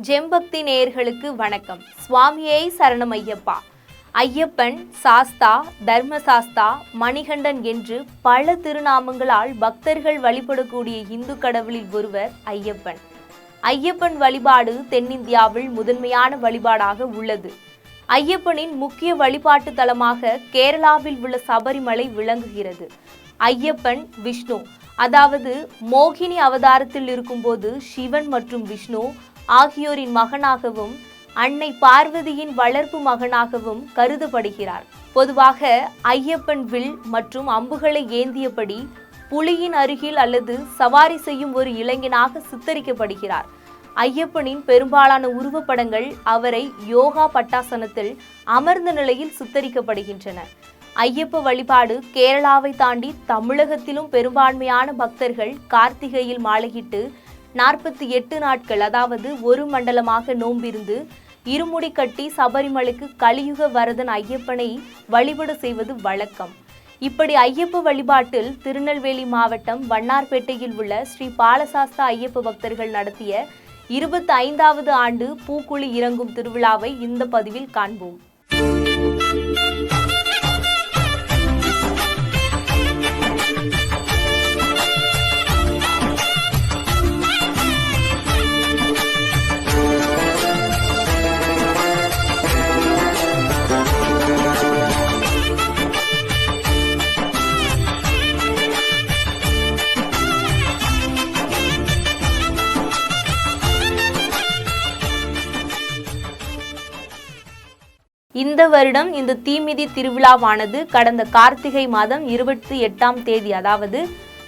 ஜெம்பக்தி நேயர்களுக்கு வணக்கம். சுவாமியே சரணம் ஐயப்பா. ஐயப்பன், சாஸ்தா, தர்மசாஸ்தா, மணிகண்டன் என்று பல திருநாமங்களால் பக்தர்கள் வழிபடக்கூடிய இந்து கடவுளில் ஒருவர் ஐயப்பன். ஐயப்பன் வழிபாடு தென்னிந்தியாவில் முதன்மையான வழிபாடாக உள்ளது. ஐயப்பனின் முக்கிய வழிபாட்டு தலமாக கேரளாவில் உள்ள சபரிமலை விளங்குகிறது. ஐயப்பன் விஷ்ணு, அதாவது மோகினி அவதாரத்தில் இருக்கும்போது சிவன் மற்றும் விஷ்ணு ஆகியோரின் மகனாகவும் அன்னை பார்வதியின் வளர்ப்பு மகனாகவும் கருதப்படுகிறார். பொதுவாக ஐயப்பன் வில் மற்றும் அம்புகளை ஏந்தியபடி புலியின் அருகில் அல்லது சவாரி செய்யும் ஒரு இளைஞனாக சித்தரிக்கப்படுகிறார். ஐயப்பனின் பெரும்பாலான உருவப்படங்கள் அவரை யோகா பட்டாசனத்தில் அமர்ந்த நிலையில் சித்தரிக்கப்படுகின்றன. ஐயப்ப வழிபாடு கேரளாவை தாண்டி தமிழகத்திலும் பெரும்பான்மையான பக்தர்கள் கார்த்திகையில் மாலையிட்டு 48 நாட்கள், அதாவது ஒரு மண்டலமாக நோம்பிருந்து இருமுடி கட்டி சபரிமலைக்கு கலியுக வரதன் ஐயப்பனை வழிபட செய்வது வழக்கம். இப்படி ஐயப்ப வழிபாட்டில் திருநெல்வேலி மாவட்டம் வண்ணார்பேட்டையில் உள்ள ஸ்ரீ பாலசாஸ்தா ஐயப்ப பக்தர்கள் நடத்திய 25வது ஆண்டு பூக்குழி இறங்கும் திருவிழாவை இந்த பதிவில் காண்போம். இந்த வருடம் இந்த தீமிதி திருவிழாவானது கடந்த கார்த்திகை மாதம் 28ஆம் தேதி, அதாவது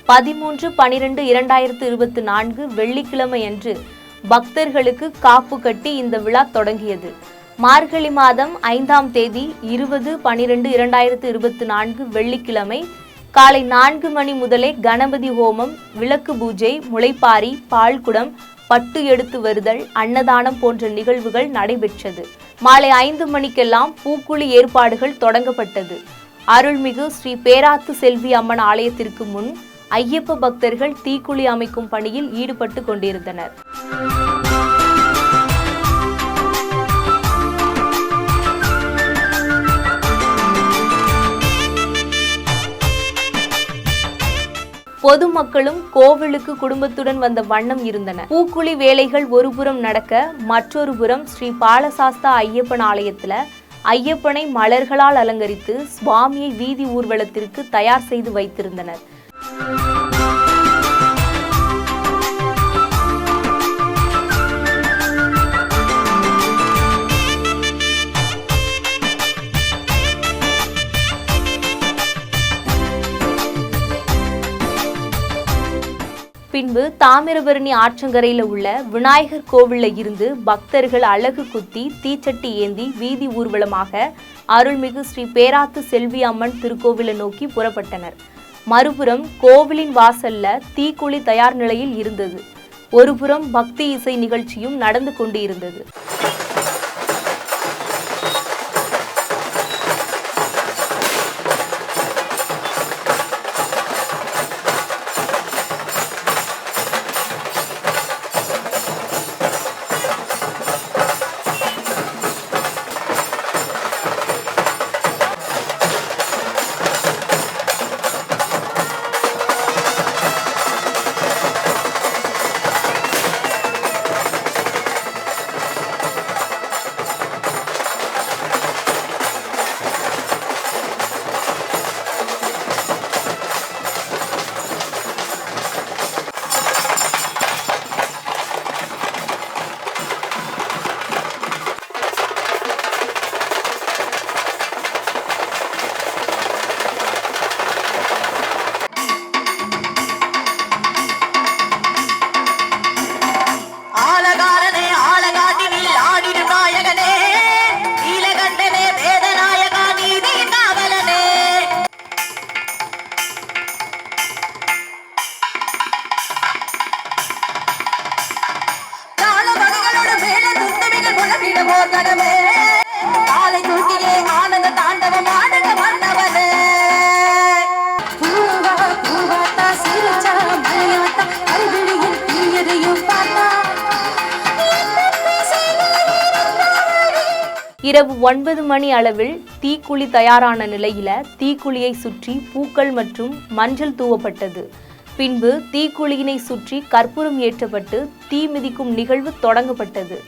13/12/2024 வெள்ளிக்கிழமை அன்று பக்தர்களுக்கு காப்பு கட்டி இந்த விழா தொடங்கியது. மார்கழி மாதம் 5ஆம் தேதி 20/12/2024 வெள்ளிக்கிழமை காலை 4 மணி முதலே கணபதி ஹோமம், விளக்கு பூஜை, முளைப்பாரி, பால்குடம், பட்டு எடுத்து வருதல், அன்னதானம் போன்ற நிகழ்வுகள் நடைபெற்றது. மாலை 5 மணிக்கெல்லாம் பூக்குழி ஏற்பாடுகள் தொடங்கப்பட்டது. அருள்மிகு ஸ்ரீ பேராத்து செல்வி அம்மன் ஆலயத்திற்கு முன் ஐயப்ப பக்தர்கள் தீக்குழி அமைக்கும் பணியில் ஈடுபட்டு கொண்டிருந்தனர். பொதுமக்களும் கோவிலுக்கு குடும்பத்துடன் வந்த வண்ணம் இருந்தனர். பூக்குழி வேலைகள் ஒருபுறம் நடக்க, மற்றொரு புறம் ஸ்ரீ பாலசாஸ்தா ஐயப்பன் ஆலயத்துல ஐயப்பனை மலர்களால் அலங்கரித்து சுவாமியை வீதி ஊர்வலத்திற்கு தயார் செய்து வைத்திருந்தனர். பின்பு தாமிரபரணி ஆற்றங்கரையில் உள்ள விநாயகர் கோவிலில் இருந்து பக்தர்கள் அலகு குத்தி தீச்சட்டி ஏந்தி வீதி ஊர்வலமாக அருள்மிகு ஸ்ரீ பேராத்து செல்வி அம்மன் திருக்கோவிலை நோக்கி புறப்பட்டனர். மறுபுறம் கோவிலின் வாசல்ல தீக்குழி தயார் நிலையில் இருந்தது. ஒருபுறம் பக்தி இசை நிகழ்ச்சியும் நடந்து கொண்டு இருந்தது. இரவு 9 மணி அளவில் தீக்குழி தயாரான நிலையில தீக்குழியை சுற்றி பூக்கள் மற்றும் மஞ்சள் தூவப்பட்டது. பின்பு தீக்குழியினை சுற்றி கற்பூரம் ஏற்றப்பட்டு தீ மிதிக்கும் நிகழ்வு தொடங்கப்பட்டது.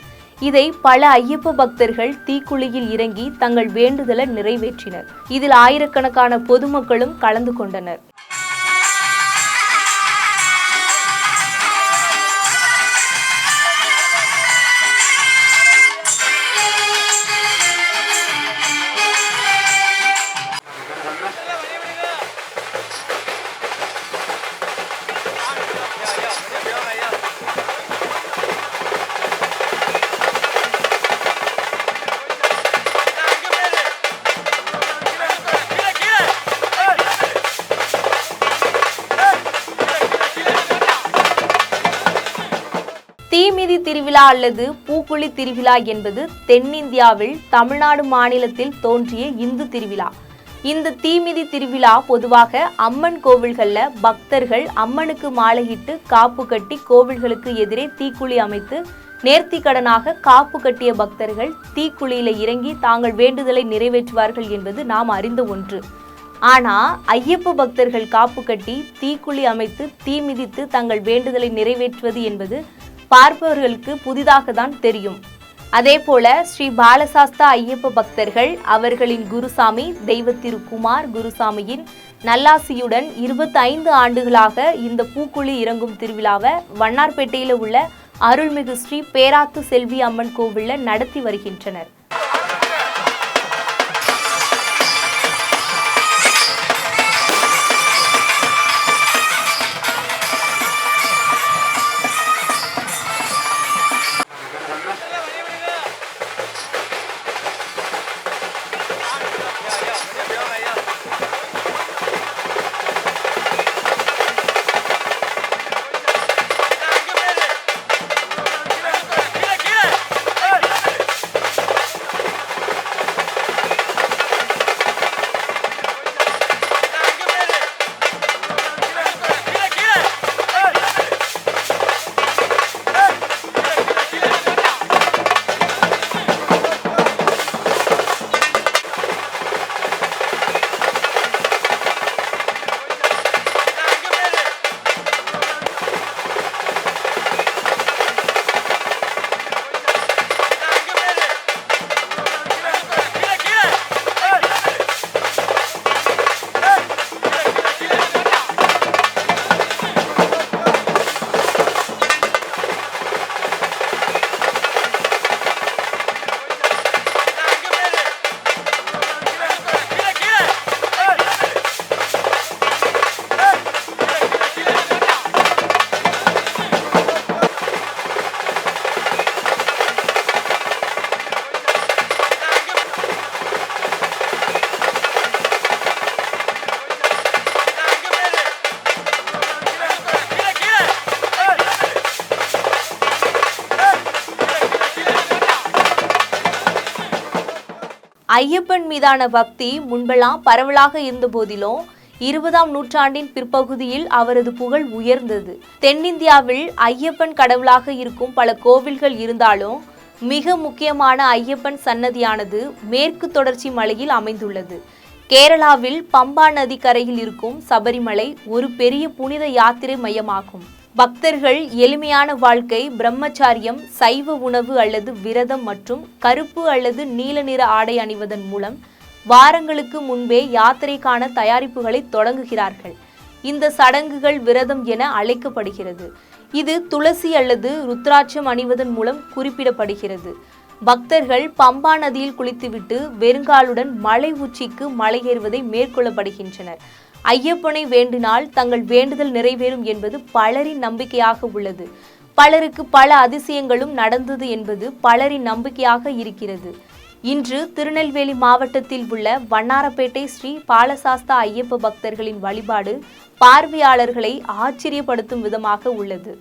இதை பல ஐயப்ப பக்தர்கள் தீக்குழியில் இறங்கி தங்கள் வேண்டுதலை நிறைவேற்றினர். இதில் ஆயிரக்கணக்கான பொதுமக்களும் கலந்து கொண்டனர். தீமிதி திருவிழா அல்லது பூக்குழி திருவிழா என்பது தென்னிந்தியாவில் தமிழ்நாடு மாநிலத்தில் தோன்றிய இந்து திருவிழா. இந்த தீமிதி திருவிழா பொதுவாக அம்மன் கோவில்களில் பக்தர்கள் அம்மனுக்கு மாலையிட்டு காப்பு கட்டி கோவில்களுக்கு எதிரே தீக்குழி அமைத்து நேர்த்திக்கடனாக காப்பு கட்டிய பக்தர்கள் தீக்குழியில இறங்கி தாங்கள் வேண்டுதலை நிறைவேற்றுவார்கள் என்பது நாம் அறிந்த ஒன்று. ஆனால் ஐயப்ப பக்தர்கள் காப்பு கட்டி தீக்குழி அமைத்து தீ மிதித்து தங்கள் வேண்டுதலை நிறைவேற்றுவது என்பது பார்ப்பவர்களுக்கு புதிதாக தான் தெரியும். அதே போல ஸ்ரீ பாலசாஸ்தா ஐயப்ப பக்தர்கள் அவர்களின் குருசாமி தெய்வ திரு குமார் குருசாமியின் நல்லாசியுடன் 25 ஆண்டுகளாக இந்த பூக்குழி இறங்கும் திருவிழாவை வண்ணார்பேட்டையில் உள்ள அருள்மிகு ஸ்ரீ பேராத்து செல்வி அம்மன் கோவிலில் நடத்தி வருகின்றனர். ஐயப்பன் மீதான பக்தி முன்பெல்லாம் பரவலாக இருந்த போதிலும் 20ஆம் நூற்றாண்டின் பிற்பகுதியில் அவரது புகழ் உயர்ந்தது. தென்னிந்தியாவில் ஐயப்பன் கடவுளாக இருக்கும் பல கோவில்கள் இருந்தாலும் மிக முக்கியமான ஐயப்பன் சன்னதியானது மேற்கு தொடர்ச்சி மலையில் அமைந்துள்ளது. கேரளாவில் பம்பா நதி கரையில் இருக்கும் சபரிமலை ஒரு பெரிய புனித யாத்திரை மையமாகும். பக்தர்கள் எளிமையான வாழ்க்கை, பிரம்மச்சாரியம், சைவ உணவு அல்லது விரதம் மற்றும் கருப்பு அல்லது நீல நிற ஆடை அணிவதன் மூலம் வாரங்களுக்கு முன்பே யாத்திரைக்கான தயாரிப்புகளை தொடங்குகிறார்கள். இந்த சடங்குகள் விரதம் என அழைக்கப்படுகிறது. இது துளசி அல்லது ருத்ராட்சம் அணிவதன் மூலம் குறிப்பிடப்படுகிறது. பக்தர்கள் பம்பா நதியில் குளித்துவிட்டு வெறுங்காலுடன் மலை உச்சிக்கு மலையேறுவதை மேற்கொள்ளப்படுகின்றனர். ஐயப்பனை வேண்டினால் தங்கள் வேண்டுதல் நிறைவேறும் என்பது பலரின் நம்பிக்கையாக உள்ளது. பலருக்கு பல அதிசயங்களும் நடந்தது என்பது பலரின் நம்பிக்கையாக இருக்கிறது. இன்று திருநெல்வேலி மாவட்டத்தில் உள்ள வண்ணாரப்பேட்டை ஸ்ரீ பாலசாஸ்தா ஐயப்ப பக்தர்களின் வழிபாடு பார்வையாளர்களை ஆச்சரியப்படுத்தும் விதமாக உள்ளது.